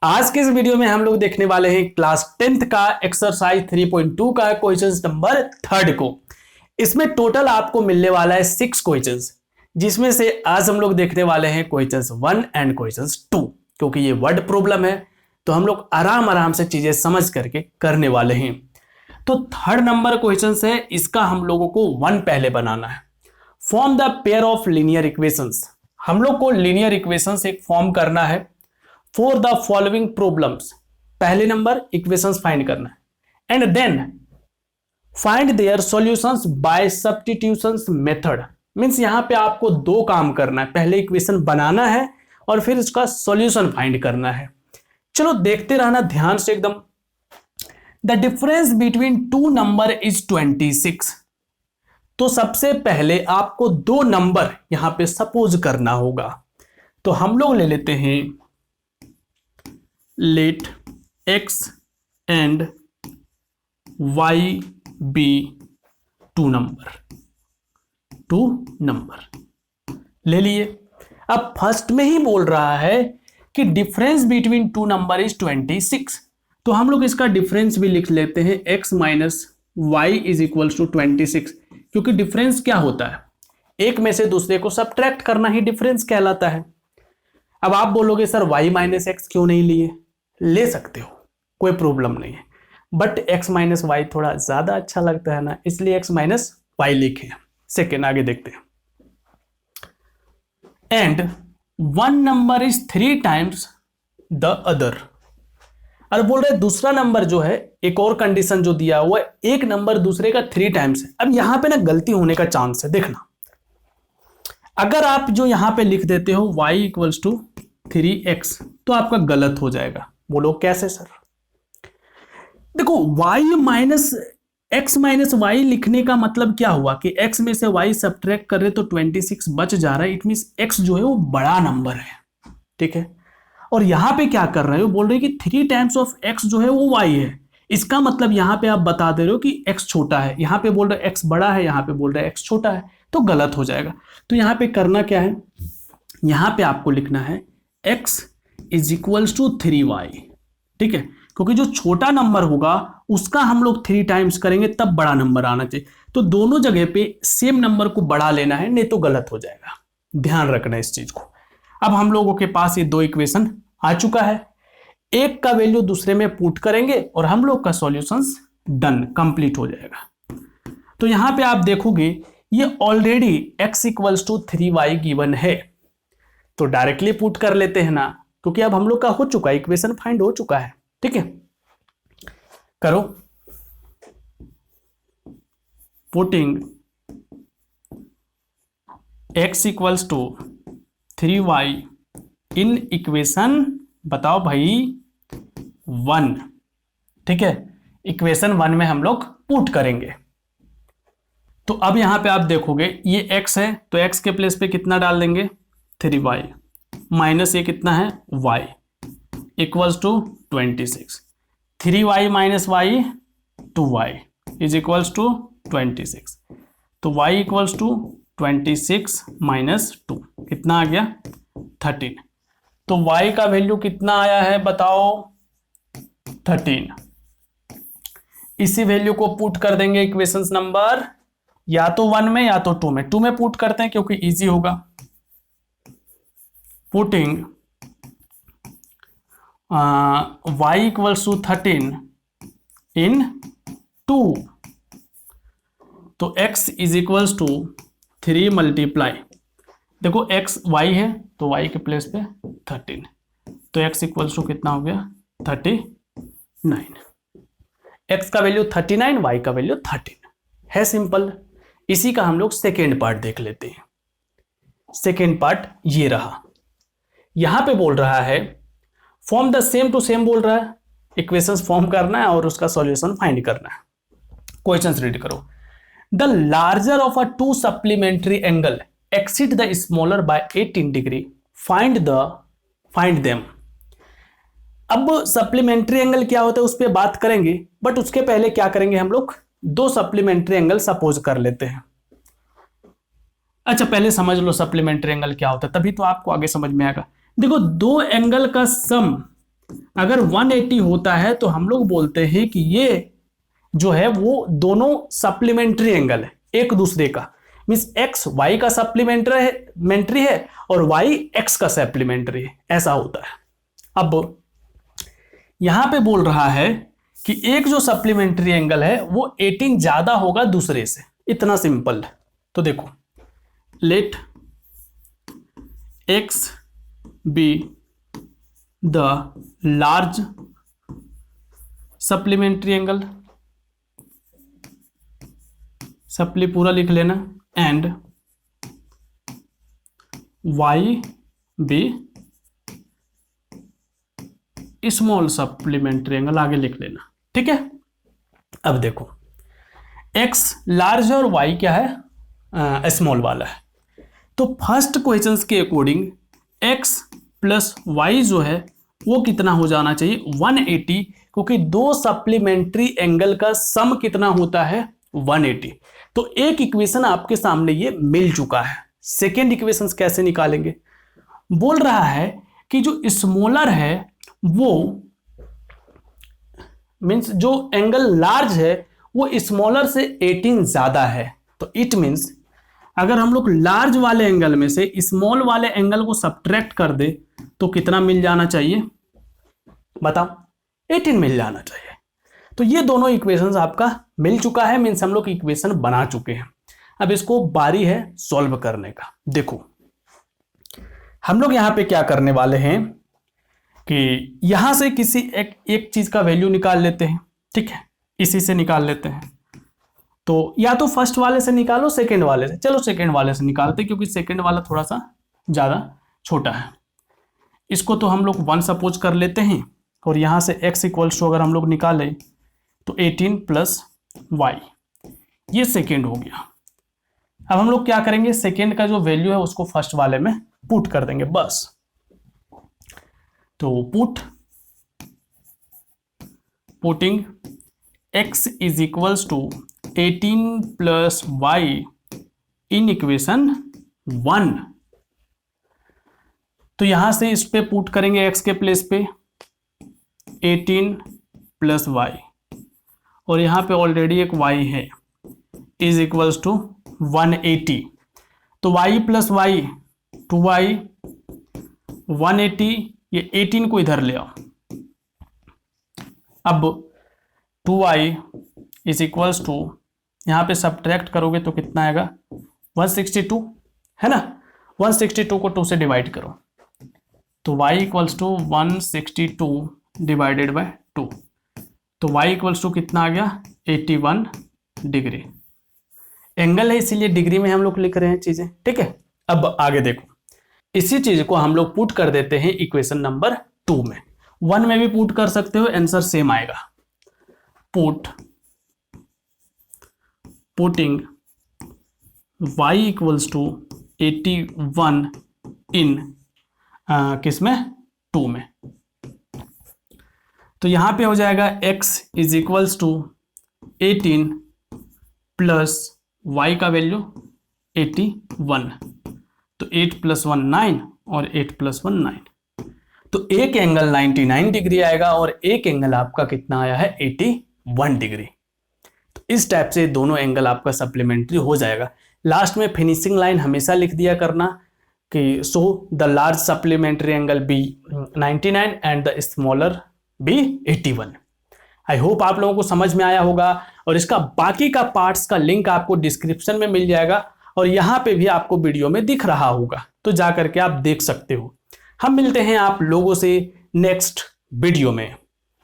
आज के इस वीडियो में हम लोग देखने वाले हैं क्लास 10th का एक्सरसाइज 3.2 का क्वेश्चन नंबर 3 को। इसमें टोटल आपको मिलने वाला है 6 क्वेश्चंस, जिसमें से आज हम लोग देखने वाले हैं क्वेश्चंस 1 एंड क्वेश्चंस 2। क्योंकि ये वर्ड प्रॉब्लम है तो हम लोग आराम से चीजें समझ करके करने वाले हैं। तो 3rd नंबर क्वेश्चन है, इसका हम लोगों को 1 पहले बनाना है। Form the pair of linear equations. हम लोग को लीनियर इक्वेशंस एक फॉर्म करना है फॉर द फॉलोइंग प्रॉब्लम्स। पहले नंबर इक्वेशंस फाइंड करना है and then find their solutions by substitutions method. Means यहां पे आपको 2 काम करना है, पहले इक्वेशन बनाना है और फिर इसका सॉल्यूशन फाइंड करना है। चलो देखते रहना ध्यान से एकदम। The difference between 2 number is 26। तो सबसे पहले आपको 2 नंबर यहां पे सपोज करना होगा। तो हम लोग ले लेते हैं let x and y be 2 number ले लिए। अब फर्स्ट में ही बोल रहा है कि डिफरेंस बिटवीन 2 नंबर इज 26। तो हम लोग इसका डिफरेंस भी लिख लेते हैं x minus y is equal to 26। क्योंकि डिफरेंस क्या होता है, एक में से दूसरे को सब्ट्रैक्ट करना ही डिफरेंस कहलाता है। अब आप बोलोगे सर y माइनस एक्स क्यों नहीं लिए? ले सकते हो, कोई प्रॉब्लम नहीं है, बट x माइनस वाई थोड़ा ज्यादा अच्छा लगता है ना, इसलिए x माइनस वाई लिखे। सेकेंड आगे देखते हैं। And 1 number is 3 times the other. और बोल रहे दूसरा नंबर जो है, एक और कंडीशन जो दिया हुआ है, एक नंबर दूसरे का 3 टाइम्स है। अब यहां पे ना गलती होने का चांस है, देखना। अगर आप जो यहां पे लिख देते हो y इक्वल्स टू 3x तो आपका गलत हो जाएगा। बोलो कैसे सर? देखो y minus x minus y लिखने का मतलब क्या हुआ कि x में से y सब्ट्रैक्ट कर रहे तो 26 बच जा रहा है। इट मींस x जो है वो बड़ा नंबर है, ठीक है। और यहां पे क्या कर रहे हो, बोल रहे कि 3 टाइम्स ऑफ x जो है वो y है। इसका मतलब यहां पे आप बता दे रहे हो कि x छोटा है, यहां पे बोल रहे x बड़ा है, यहां पे बोल रहे x छोटा है, तो गलत हो जाएगा। तो यहां पे करना क्या है, यहां पे आपको लिखना है x is equals to 3y, ठीक है। क्योंकि जो छोटा नंबर होगा उसका हम लोग 3 टाइम्स करेंगे तब बड़ा नंबर आना चाहिए। तो दोनों जगह पे सेम नंबर को बढ़ा लेना है, नहीं तो गलत हो जाएगा। ध्यान रखना इस चीज को। अब हम लोगों के पास ये 2 इक्वेशन आ चुका है, एक का वैल्यू दूसरे में पुट करेंगे और हम लोग का सॉल्यूशंस डन कंप्लीट हो जाएगा। तो यहां पे आप देखोगे ये already x equals to 3y given है, तो डायरेक्टली पुट कर लेते हैं ना, क्योंकि अब हम लोग का हो चुका है, इक्वेशन फाइंड हो चुका है, ठीक है। करो putting x equals to 3y in equation, बताओ भाई 1, ठीक है। इक्वेशन 1 में हम लोग पुट करेंगे। तो अब यहां पे आप देखोगे ये x है, तो x के प्लेस पे कितना डाल देंगे 3y माइनस ये कितना है y equals to 26। 3y minus y 2y is equals to 26। तो y इक्वल्स टू 26 माइनस 2 कितना आ गया 13। तो y का वैल्यू कितना आया है बताओ 13। इसी वैल्यू को पुट कर देंगे इक्वेशंस नंबर या तो 1 में या तो 2 में। 2 में पुट करते हैं क्योंकि इजी होगा। Putting y equals to 13 in 2, तो x is equals to 3 multiply, देखो x y है तो y के प्लेस पे 13, तो x इक्वल्स टू कितना हो गया 39। x का वैल्यू 39, y का वैल्यू 13 है। सिंपल। इसी का हम लोग सेकेंड पार्ट देख लेते हैं। सेकेंड पार्ट ये रहा, यहां पे बोल रहा है form the same to same, बोल रहा है इक्वेशंस फॉर्म करना है और उसका सॉल्यूशन फाइंड करना है। क्वेश्चंस रीड करो। The larger of a 2 supplementary angle exceed the smaller by 18 degree, find them. अब सप्लीमेंट्री एंगल क्या होता है उस पर बात करेंगे, बट उसके पहले क्या करेंगे हम लोग 2 सप्लीमेंट्री एंगल सपोज कर लेते हैं। अच्छा पहले समझ लो सप्लीमेंट्री एंगल क्या होता है, तभी तो आपको आगे समझ में आएगा। देखो 2 एंगल का सम अगर 180 होता है तो हम लोग बोलते हैं कि ये जो है वो दोनों सप्लीमेंट्री एंगल है एक दूसरे का, मींस एक्स वाई का सप्लीमेंट्री है और वाई एक्स का सप्लीमेंट्री है, ऐसा होता है। अब यहां पे बोल रहा है कि एक जो सप्लीमेंट्री एंगल है वो 18 ज्यादा होगा दूसरे से, इतना सिंपल है। तो देखो, let x be the large supplementary angle, सप्ली पूरा लिख लेना, and y be small supplementary angle, आगे लिख लेना, ठीक है। अब देखो, x लार्ज है और y क्या है, स्मॉल वाला है। तो फर्स्ट क्वेश्चंस के अकॉर्डिंग x प्लस वाई जो है वो कितना हो जाना चाहिए, 180, क्योंकि दो सप्लीमेंट्री एंगल का सम कितना होता है, 180। तो एक इक्वेशन आपके सामने ये मिल चुका है। सेकेंड इक्वेशन कैसे निकालेंगे, बोल रहा है कि जो स्मॉलर है वो मीन्स जो एंगल लार्ज है वो स्मॉलर से 18 ज्यादा है। तो इट मीन्स अगर हम लोग लार्ज वाले एंगल में से स्मॉल वाले एंगल को सब्ट्रैक्ट कर दे तो कितना मिल जाना चाहिए, बताओ, 18 मिल जाना चाहिए। तो ये दोनों इक्वेशंस आपका मिल चुका है, मीन्स हम लोग इक्वेशन बना चुके हैं। अब इसको बारी है सॉल्व करने का। देखो, हम लोग यहां पे क्या करने वाले हैं कि यहां से किसी एक चीज का वैल्यू निकाल लेते हैं, ठीक है, इसी से निकाल लेते हैं। तो या तो फर्स्ट वाले से निकालो, सेकंड वाले से, चलो सेकंड वाले से निकालते, क्योंकि सेकंड वाला थोड़ा सा ज्यादा छोटा है। इसको तो हम लोग 1 सपोज कर लेते हैं, और यहां से x इक्वल्स टू अगर हम लोग निकाले तो 18 प्लस वाई, ये सेकेंड हो गया। अब हम लोग क्या करेंगे, सेकेंड का जो वैल्यू है उसको फर्स्ट वाले में पुट कर देंगे बस। तो putting x is equals to 18 plus y in equation 1। तो यहां से इस पे पुट करेंगे x के प्लेस पे 18 प्लस वाई, और यहां पे ऑलरेडी एक y है, इज इक्वल्स टू 180। तो y प्लस वाई 2y, 180, ये 18 को इधर ले आओ। अब 2y इज इक्वल्स टू, यहां पे सब्ट्रैक्ट करोगे तो कितना आएगा, 162 है ना, 162 को 2 से डिवाइड करो, तो y equals to 162 divided by 2, तो y इक्वल्स टू कितना आ गया, 81 डिग्री। एंगल है इसीलिए डिग्री में हम लोग लिख रहे हैं चीजें, ठीक है। अब आगे देखो, इसी चीज को हम लोग पुट कर देते हैं इक्वेशन नंबर 2 में। 1 में भी पुट कर सकते हो, आंसर सेम आएगा। Putting y equals to 81 in किसमें, 2 में। तो यहां पे हो जाएगा x is equals to 18 plus y का वैल्यू 81, तो 8 प्लस 1 9 और 8 प्लस 1 9, तो एक एंगल 99 डिग्री आएगा और एक एंगल आपका कितना आया है, 81 डिग्री। तो इस टाइप से दोनों एंगल आपका सप्लीमेंट्री हो जाएगा। लास्ट में फिनिशिंग लाइन हमेशा लिख दिया करना कि so the large supplementary angle be 99 and the smaller be 81। I hope आप लोगों को समझ में आया होगा, और इसका बाकी का पार्ट्स का लिंक आपको डिस्क्रिप्शन में मिल जाएगा, और यहाँ पे भी आपको वीडियो में दिख रहा होगा, तो जा करके आप देख सकते हो। हम मिलते हैं आप लोगों से नेक्स्ट वीडियो में।